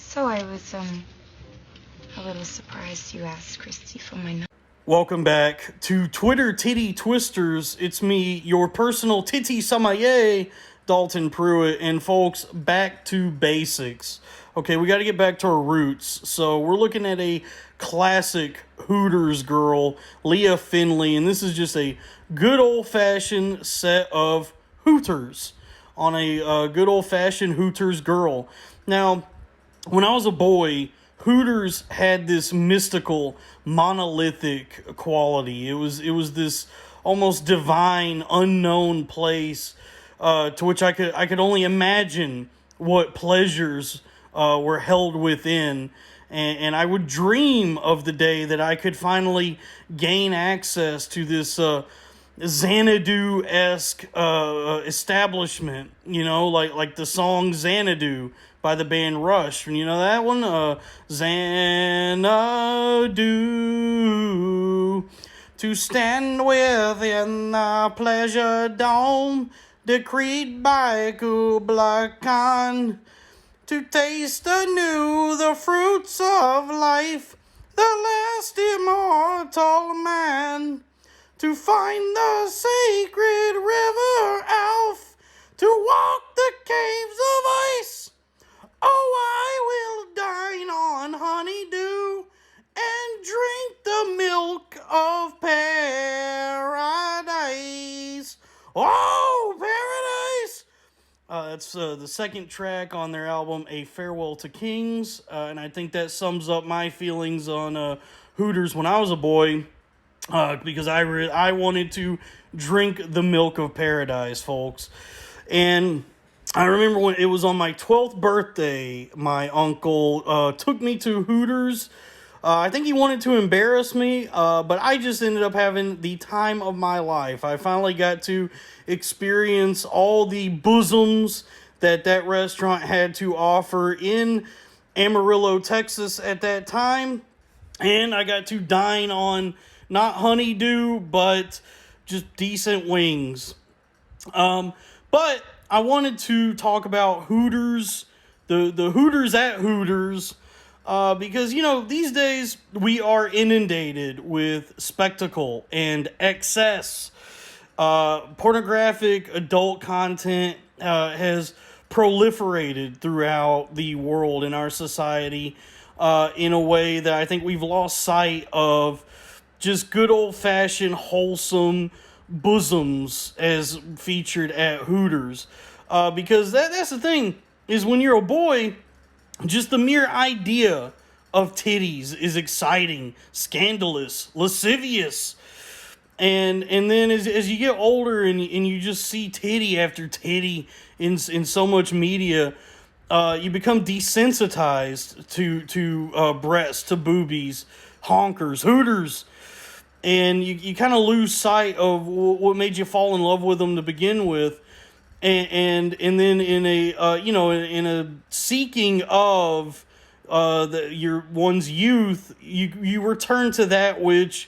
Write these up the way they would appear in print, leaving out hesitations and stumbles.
So I was a little surprised you asked Christy for my number. Welcome back to Twitter Titty Twisters. It's me, your personal titty sommelier, Dalton Pruitt, and folks, back to basics. Okay, we got to get back to our roots. So we're looking at a classic Hooters girl, Leah Finley, and this is just a good old-fashioned set of Hooters on a good old-fashioned Hooters girl. Now, when I was a boy, Hooters had this mystical, monolithic quality. It was this almost divine, unknown place to which I could only imagine what pleasures were held within. And I would dream of the day that I could finally gain access to this Xanadu-esque establishment, like the song Xanadu by the band Rush. You know that one? Xanadu, to stand within the pleasure dome, decreed by Kublai Khan, to taste anew the fruits of life, the last immortal man, to find the sacred river Alf, to walk the caves of ice. Oh, I will dine on honeydew and drink the milk of paradise. Oh, paradise! That's the second track on their album, A Farewell to Kings, and I think that sums up my feelings on Hooters when I was a boy. Because I wanted to drink the milk of paradise, folks. And I remember when it was on my 12th birthday, my uncle took me to Hooters. I think he wanted to embarrass me, but I just ended up having the time of my life. I finally got to experience all the bosoms that restaurant had to offer in Amarillo, Texas at that time. And I got to dine on not honeydew, but just decent wings. But I wanted to talk about Hooters, the Hooters at Hooters, because, these days we are inundated with spectacle and excess. Pornographic adult content has proliferated throughout the world in our society in a way that I think we've lost sight of just good old-fashioned, wholesome bosoms as featured at Hooters. Because that's the thing, is when you're a boy, just the mere idea of titties is exciting, scandalous, lascivious. And then as you get older and you just see titty after titty in so much media, you become desensitized to breasts, to boobies, honkers, Hooters. And you kind of lose sight of what made you fall in love with them to begin with, and then in a seeking of your one's youth, you return to that which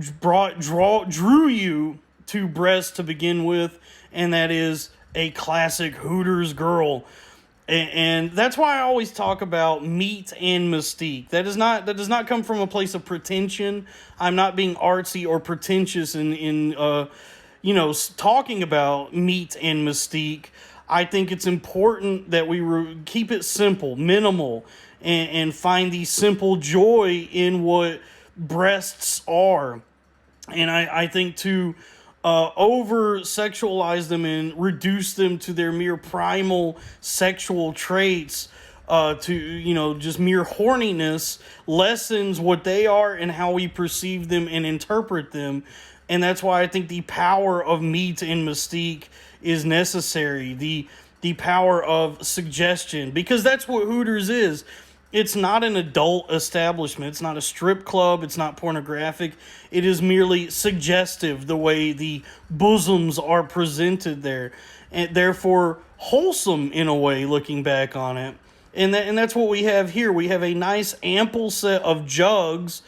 drew you to breasts to begin with, and that is a classic Hooters girl. And that's why I always talk about meat and mystique. That does not come from a place of pretension. I'm not being artsy or pretentious in talking about meat and mystique. I think it's important that we keep it simple, minimal, and find the simple joy in what breasts are. And I think to over-sexualize them and reduce them to their mere primal sexual traits, to, just mere horniness, lessens what they are and how we perceive them and interpret them. And that's why I think the power of meat and mystique is necessary. The power of suggestion, because that's what Hooters is. It's not an adult establishment. It's not a strip club. It's not pornographic. It is merely suggestive, the way the bosoms are presented there. And therefore, wholesome in a way, looking back on it. And that's what we have here. We have a nice, ample set of jugs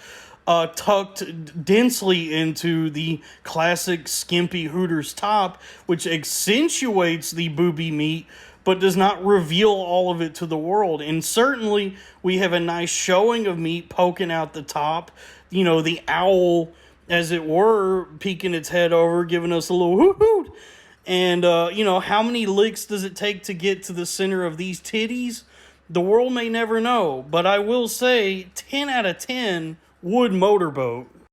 tucked densely into the classic skimpy Hooters top, which accentuates the booby meat, but does not reveal all of it to the world. And certainly we have a nice showing of meat poking out the top. You know, the owl, as it were, peeking its head over, giving us a little hoot hoot. And, you know, how many licks does it take to get to the center of these titties? The world may never know. But I will say 10 out of 10 would motorboat.